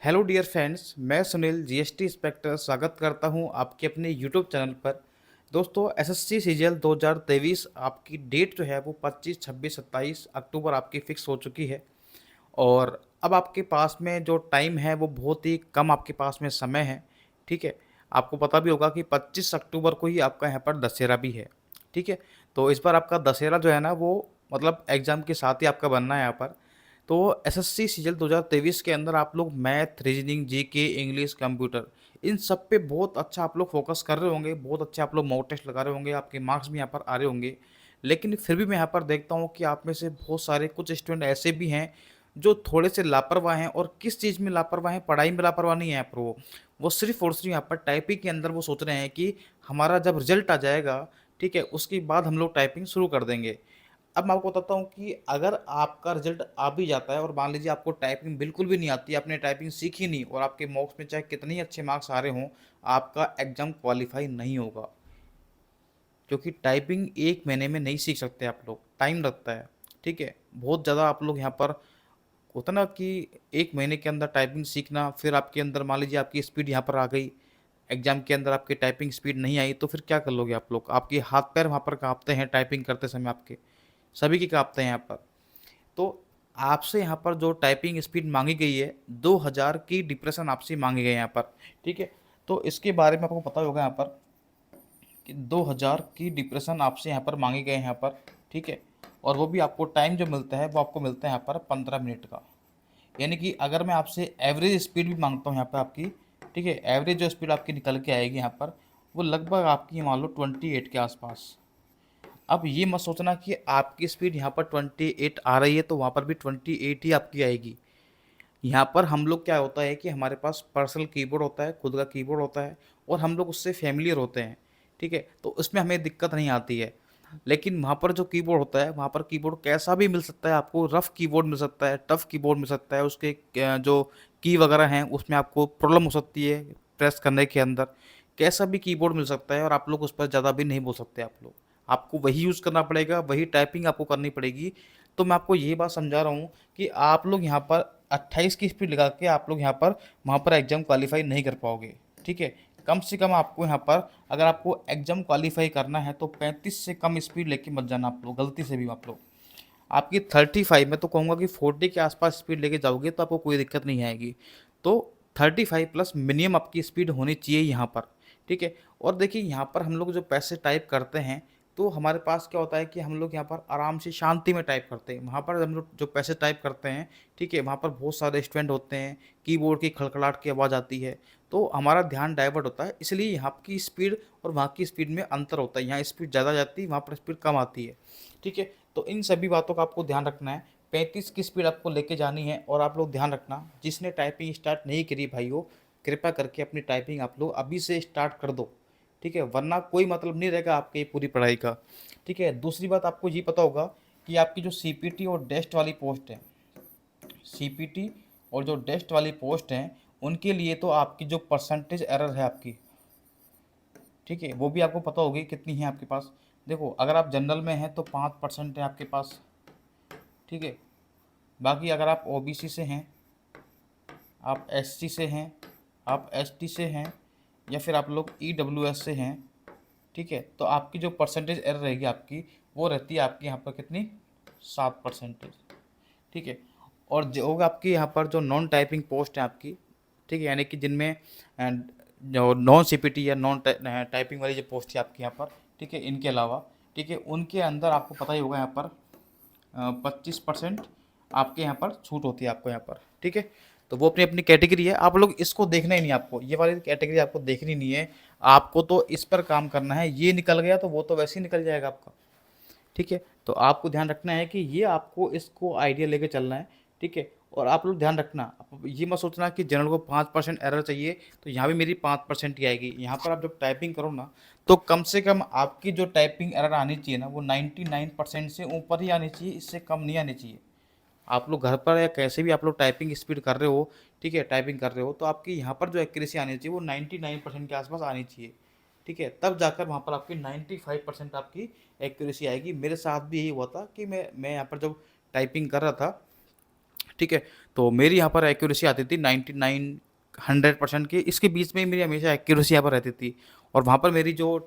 Hello dear friends, मैं Sunil GST inspector स्वागत करता हूं आपके अपने यूट्यूब चैनल पर। दोस्तों, एसएससी सीजीएल 2023 आपकी डेट जो है वो 25, 26, 27 अक्टूबर आपकी फिक्स हो चुकी है। और अब आपके पास में जो टाइम है वो बहुत ही कम आपके पास में समय है। ठीक है, आपको पता भी होगा कि 25 अक्टूबर को ही आपका यहाँ पर दशहरा भी है। ठीक है, तो इस बार आपका दशहरा जो है ना वो मतलब एग्ज़ाम के साथ ही आपका बनना है यहाँ पर। तो एसएससी सीजीएल 2023 के अंदर आप लोग math, reasoning, GK, English, computer इन सब पे बहुत अच्छा आप लोग फोकस कर रहे होंगे, बहुत अच्छे आप लोग मॉक टेस्ट लगा रहे होंगे, आपके मार्क्स भी यहाँ पर आ रहे होंगे। लेकिन फिर भी मैं यहाँ पर देखता हूँ कि आप में से बहुत सारे कुछ स्टूडेंट ऐसे भी हैं जो थोड़े से लापरवाह हैं। और किस चीज़ में लापरवाह हैं? पढ़ाई में लापरवाह नहीं है यहाँ पर। वो सिर्फ और सिर्फ यहाँ पर टाइपिंग के अंदर वो सोच रहे हैं कि हमारा जब रिजल्ट आ जाएगा, ठीक है, उसके बाद हम लोग टाइपिंग शुरू कर देंगे। अब मैं आपको बताता हूँ कि अगर आपका रिजल्ट आ भी जाता है और मान लीजिए आपको टाइपिंग बिल्कुल भी नहीं आती, आपने टाइपिंग सीखी नहीं और आपके मॉक्स में चाहे कितने ही अच्छे मार्क्स आ रहे हों, आपका एग्जाम क्वालिफाई नहीं होगा। क्योंकि टाइपिंग 1 महीने में नहीं सीख सकते आप लोग, टाइम लगता है। ठीक है, बहुत ज़्यादा आप लोग यहाँ पर होता ना कि 1 महीने के अंदर टाइपिंग सीखना, फिर आपके अंदर मान लीजिए आपकी स्पीड यहाँ पर आ गई, एग्जाम के अंदर आपकी टाइपिंग स्पीड नहीं आई, तो फिर क्या कर लोगे आप लोग? आपके हाथ पैर वहाँ पर कांपते हैं टाइपिंग करते समय, आपके सभी की कांपते हैं यहाँ पर। तो आपसे यहाँ पर जो टाइपिंग स्पीड मांगी गई है 2000 की डिप्रेशन आपसे मांगे गए यहाँ पर। ठीक है, तो इसके बारे में आपको पता होगा यहाँ पर कि 2000 की डिप्रेशन आपसे यहाँ पर मांगे गए हैं यहाँ पर। ठीक है, और वो भी आपको टाइम जो मिलता है वो आपको मिलता है यहाँ पर 15 मिनट का। यानी कि अगर मैं आपसे एवरेज स्पीड भी मांगता हूँ यहाँ पर आपकी, ठीक है, एवरेज जो स्पीड आपकी निकल के आएगी यहाँ पर वो लगभग आपकी मान लो 28 के आसपास। अब ये मत सोचना कि आपकी स्पीड यहाँ पर 28 आ रही है तो वहाँ पर भी 28 ही आपकी आएगी। यहाँ पर हम लोग क्या होता है कि हमारे पास पर्सनल कीबोर्ड होता है, खुद का कीबोर्ड होता है और हम लोग उससे फेमिलियर होते हैं। ठीक है, तो उसमें हमें दिक्कत नहीं आती है। लेकिन वहाँ पर जो कीबोर्ड होता है, वहाँ पर कीबोर्ड कैसा भी मिल सकता है आपको, रफ़ कीबोर्ड मिल सकता है, टफ़ कीबोर्ड मिल सकता है, उसके जो की वगैरह हैं उसमें आपको प्रॉब्लम हो सकती है प्रेस करने के अंदर। कैसा भी कीबोर्ड मिल सकता है और आप लोग उस पर ज़्यादा भी नहीं बोल सकते आप लोग। आपको वही यूज़ करना पड़ेगा, वही टाइपिंग आपको करनी पड़ेगी। तो मैं आपको ये बात समझा रहा हूँ कि आप लोग यहाँ पर 28 की स्पीड लगा के आप लोग यहाँ पर वहाँ पर एग्ज़ाम क्वालिफाई नहीं कर पाओगे। ठीक है, कम से कम आपको यहाँ पर अगर आपको एग्ज़ाम क्वालिफाई करना है तो 35 से कम स्पीड लेके मत जाना आप लोग, गलती से भी आप लोग। आपकी 35, मैं तो कहूँगा कि 40 के आसपास स्पीड लेके जाओगे तो आपको कोई दिक्कत नहीं आएगी। तो 35 प्लस मिनिमम आपकी स्पीड होनी चाहिए यहाँ पर। ठीक है, और देखिए यहाँ पर हम लोग जो पैसे टाइप करते हैं तो हमारे पास क्या होता है कि हम लोग यहाँ पर आराम से शांति में टाइप करते हैं। वहाँ पर हम लोग जो पैसे टाइप करते हैं, ठीक है, वहाँ पर बहुत सारे स्टूडेंट होते हैं, कीबोर्ड की खड़खड़ाहट की आवाज़ आती है, तो हमारा ध्यान डाइवर्ट होता है। इसलिए यहाँ की स्पीड और वहाँ की स्पीड में अंतर होता है। यहाँ स्पीड ज़्यादा जाती है, वहाँ पर स्पीड कम आती है। ठीक है, तो इन सभी बातों का आपको ध्यान रखना है। 35 की स्पीड आपको लेके जानी है। और आप लोग ध्यान रखना, जिसने टाइपिंग स्टार्ट नहीं करी भाइयों, कृपया करके अपनी टाइपिंग आप लोग अभी से स्टार्ट कर दो। ठीक है, वरना कोई मतलब नहीं रहेगा आपके पूरी पढ़ाई का। ठीक है, दूसरी बात आपको ये पता होगा कि आपकी जो सीपीटी और डेस्ट वाली पोस्ट है, सीपीटी और जो डेस्ट वाली पोस्ट हैं उनके लिए तो आपकी जो परसेंटेज एरर है आपकी, ठीक है, वो भी आपको पता होगी कितनी है आपके पास। देखो, अगर आप जनरल में हैं तो 5% है आपके पास। ठीक है, बाकी अगर आप ओबीसी से हैं, आप एससी से हैं, आप एसटी से हैं, या फिर आप लोग ईडब्ल्यूएस से हैं, ठीक है, तो आपकी जो परसेंटेज एरर रहेगी आपकी वो रहती है आपकी यहाँ पर कितनी, 7%। ठीक है, और जो होगा आपकी यहाँ पर जो नॉन टाइपिंग पोस्ट है आपकी, ठीक है, यानी कि जिनमें जो नॉन सीपीटी या नॉन टाइपिंग वाली जो पोस्ट है आपकी यहाँ पर, ठीक है, इनके अलावा, ठीक है, उनके अंदर आपको पता ही होगा यहाँ पर 25% आपके यहाँ पर छूट होती है आपको यहाँ पर। ठीक है, तो वो अपनी अपनी कैटेगरी है, आप लोग इसको देखना ही नहीं, आपको ये वाली कैटेगरी आपको देखनी नहीं है। आपको तो इस पर काम करना है, ये निकल गया तो वो तो वैसे ही निकल जाएगा आपका। ठीक है, तो आपको ध्यान रखना है कि ये आपको इसको आइडिया लेके चलना है। ठीक है, और आप लोग ध्यान रखना, आप ये मत सोचना कि जनरल को 5% एरर चाहिए तो यहाँ भी मेरी 5% ही आएगी। यहाँ पर आप जब टाइपिंग करो ना तो कम से कम आपकी जो टाइपिंग एरर आनी चाहिए ना वो 99% से ऊपर ही आनी चाहिए, इससे कम नहीं आनी चाहिए। आप लोग घर पर या कैसे भी आप लोग टाइपिंग स्पीड कर रहे हो, ठीक है, टाइपिंग कर रहे हो तो आपकी यहाँ पर जो एक्यूरेसी आनी चाहिए वो 99% के आसपास आनी चाहिए। ठीक है, तब जाकर वहाँ पर आपकी 95% आपकी एक्यूरेसी आएगी। मेरे साथ भी यही हुआ था कि मैं यहाँ पर जब टाइपिंग कर रहा था ठीक है। तो मेरी यहाँ पर एक्यूरेसी आती थी 99 100% की, इसके बीच में ही मेरी हमेशा एक्यूरेसी यहाँ पर रहती थी। और वहाँ पर मेरी जो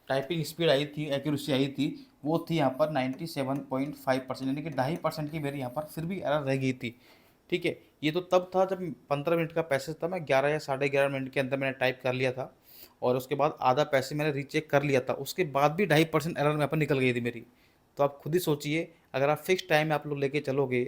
टाइपिंग स्पीड आई थी, एक्यूरेसी आई थी, वो थी यहाँ पर 97.5%, यानी कि 2.5% की मेरी यहाँ पर फिर भी एरर रह गई थी। ठीक है। ये तो तब था जब 15 मिनट का पैसेज था, मैं 11 या 11.5 मिनट के अंदर मैंने टाइप कर लिया था, और उसके बाद आधा पैसे मैंने रीचेक कर लिया था, उसके बाद भी 2.5% एरर यहाँ पर निकल गई थी मेरी। तो आप खुद ही सोचिए, अगर आप फिक्स टाइम आप लोग लेके चलोगे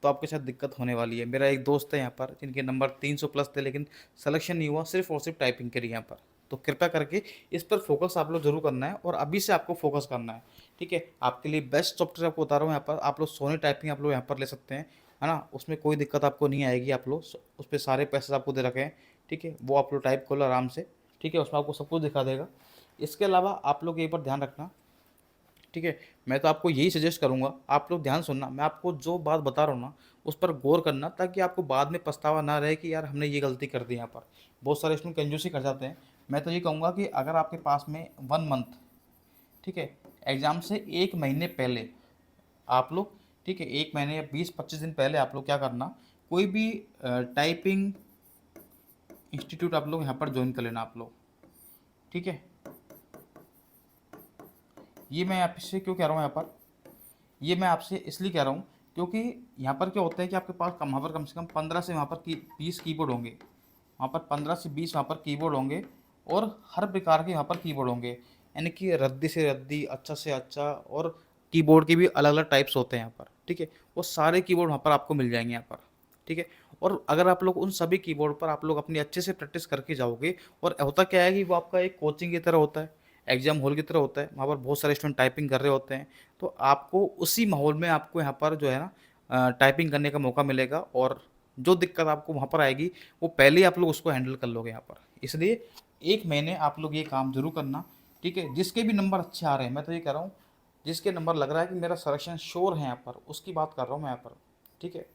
तो आपके साथ दिक्कत होने वाली है। मेरा एक दोस्त है यहाँ पर जिनके नंबर 300 प्लस थे, लेकिन सिलेक्शन नहीं हुआ सिर्फ और सिर्फ टाइपिंग के लिए यहाँ पर। तो कृपया करके इस पर फोकस आप लोग जरूर करना है, और अभी से आपको फोकस करना है। ठीक है। आपके लिए बेस्ट सॉफ्टवेयर आपको बता रहा हूँ यहाँ पर, आप लोग सोनी टाइपिंग आप लोग यहाँ पर ले सकते हैं, है ना। उसमें कोई दिक्कत आपको नहीं आएगी, आप लोग उस पर सारे पैसे आपको दे रखे हैं। ठीक है। वो आप लोग टाइप कर लो आराम से। ठीक है। उसमें आपको सब कुछ दिखा देगा। इसके अलावा आप लोग एक बार ध्यान रखना। ठीक है। मैं तो आपको यही सजेस्ट करूंगा, आप लोग ध्यान सुनना, मैं आपको जो बात बता रहा हूँ ना उस पर गौर करना, ताकि आपको बाद में पछतावा ना रहे कि यार हमने ये गलती कर दी यहाँ पर। बहुत सारे स्टूडेंट कंजूसी कर जाते हैं। मैं तो ये कहूँगा कि अगर आपके पास में 1 मंथ, ठीक है, एग्ज़ाम से 1 महीने पहले आप लोग, ठीक है, 1 महीने या 20-25 दिन पहले आप लोग क्या करना, कोई भी टाइपिंग इंस्टीट्यूट आप लोग यहाँ पर ज्वाइन कर लेना आप लोग। ठीक है। ये मैं आपसे क्यों कह रहा हूँ यहाँ पर, ये मैं आपसे इसलिए कह रहा हूँ क्योंकि यहाँ पर क्या होता है कि आपके पास वहाँ पर कम से कम 15 से वहाँ पर 20 कीबोर्ड होंगे। वहाँ पर 15 से 20 वहाँ पर कीबोर्ड होंगे, और हर प्रकार के वहाँ पर कीबोर्ड होंगे, यानी कि रद्दी से रद्दी, अच्छा से अच्छा, और कीबोर्ड के भी अलग अलग टाइप्स होते हैं यहाँ पर। ठीक है। वो सारे कीबोर्ड वहाँ पर आपको मिल जाएंगे यहाँ पर। ठीक है। और अगर आप लोग उन सभी कीबोर्ड पर आप लोग अपनी अच्छे से प्रैक्टिस करके जाओगे, और होता क्या है कि वो आपका एक कोचिंग की तरह होता है, एग्जाम हॉल की तरह होता है, वहाँ पर बहुत सारे स्टूडेंट टाइपिंग कर रहे होते हैं। तो आपको उसी माहौल में आपको यहाँ पर जो है ना टाइपिंग करने का मौका मिलेगा, और जो दिक्कत आपको वहाँ पर आएगी वो पहले ही आप लोग उसको हैंडल कर लोगे यहाँ पर। इसलिए 1 महीने आप लोग ये काम जरूर करना। ठीक है। जिसके भी नंबर अच्छे आ रहे हैं, मैं तो ये कह रहा हूँ, जिसके नंबर लग रहा है कि मेरा सिलेक्शन श्योर है यहाँ पर, उसकी बात कर रहा हूँ मैं यहाँ पर। ठीक है।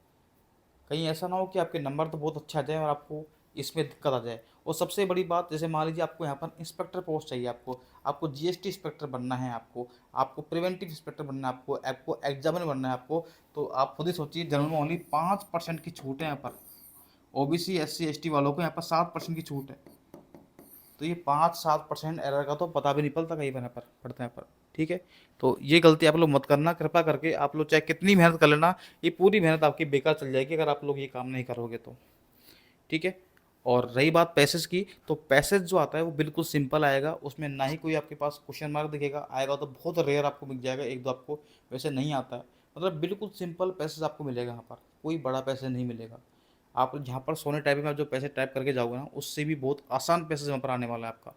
कहीं ऐसा ना हो कि आपके नंबर तो बहुत अच्छा आ जाए और आपको इसमें दिक्कत आ जाए। और सबसे बड़ी बात, जैसे मान लीजिए आपको यहाँ पर इंस्पेक्टर पोस्ट चाहिए, आपको आपको जीएसटी इंस्पेक्टर बनना है, आपको आपको प्रिवेंटिव इंस्पेक्टर बनना है, आपको आपको एग्जामिनर बनना है आपको। तो आप खुद ही सोचिए, जनरल में ओनली 5% की छूट है यहाँ पर, ओबीसी एससी एसटी वालों को यहाँ पर 7% की छूट है। तो ये 5-7% एरर का तो पता भी नहीं पड़ता कहीं पर यहाँ पर पड़ता है यहाँ पर। ठीक है। तो ये गलती आप लोग मत करना कृपा करके। आप लोग चाहे कितनी मेहनत कर लेना, ये पूरी मेहनत आपकी बेकार चल जाएगी अगर आप लोग ये काम नहीं करोगे तो। ठीक है। और रही बात पैसेज की, तो पैसेज जो आता है वो बिल्कुल सिंपल आएगा, उसमें ना ही कोई आपके पास क्वेश्चन मार्क दिखेगा, आएगा तो बहुत रेयर आपको मिल जाएगा, एक दो आपको वैसे नहीं आता है। मतलब बिल्कुल सिंपल पैसेज आपको मिलेगा यहाँ पर, कोई बड़ा पैसेज नहीं मिलेगा। आप जहाँ पर सोने टाइपिंग में जो पैसे टाइप करके जाओगे ना, उससे भी बहुत आसान पैसेज वहाँ पर आने वाला है आपका।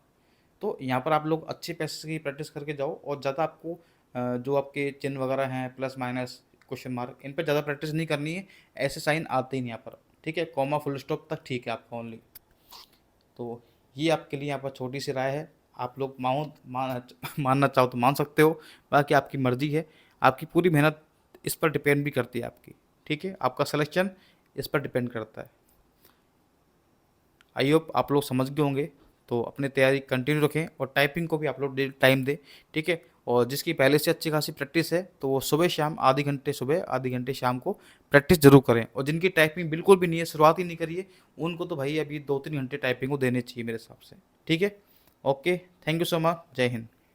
तो यहाँ पर आप लोग अच्छे पैसेज की प्रैक्टिस करके जाओ, और ज़्यादा आपको जो आपके चिन्ह वगैरह हैं, प्लस माइनस क्वेश्चन मार्क, इन पर ज़्यादा प्रैक्टिस नहीं करनी है। ऐसे साइन आते ही नहीं यहाँ पर। ठीक है। कॉमा फुल स्टॉप तक ठीक है आपका ओनली। तो ये आपके लिए यहाँ पर छोटी सी राय है। आप लोग मानना चाहो तो मान सकते हो, बाकी आपकी मर्ज़ी है। आपकी पूरी मेहनत इस पर डिपेंड भी करती है आपकी। ठीक है। आपका सिलेक्शन इस पर डिपेंड करता है। आई होप आप लोग समझ गए होंगे। तो अपनी तैयारी कंटिन्यू रखें, और टाइपिंग को भी आप लोग टाइम दें। ठीक है। और जिसकी पहले से अच्छी खासी प्रैक्टिस है, तो वो सुबह शाम आधे घंटे सुबह आधे घंटे शाम को प्रैक्टिस जरूर करें। और जिनकी टाइपिंग बिल्कुल भी नहीं है, शुरुआत ही नहीं करिए, उनको तो भाई अभी 2-3 घंटे टाइपिंग को देने चाहिए मेरे हिसाब से। ठीक है। Okay. Thank you so much. जय हिंद।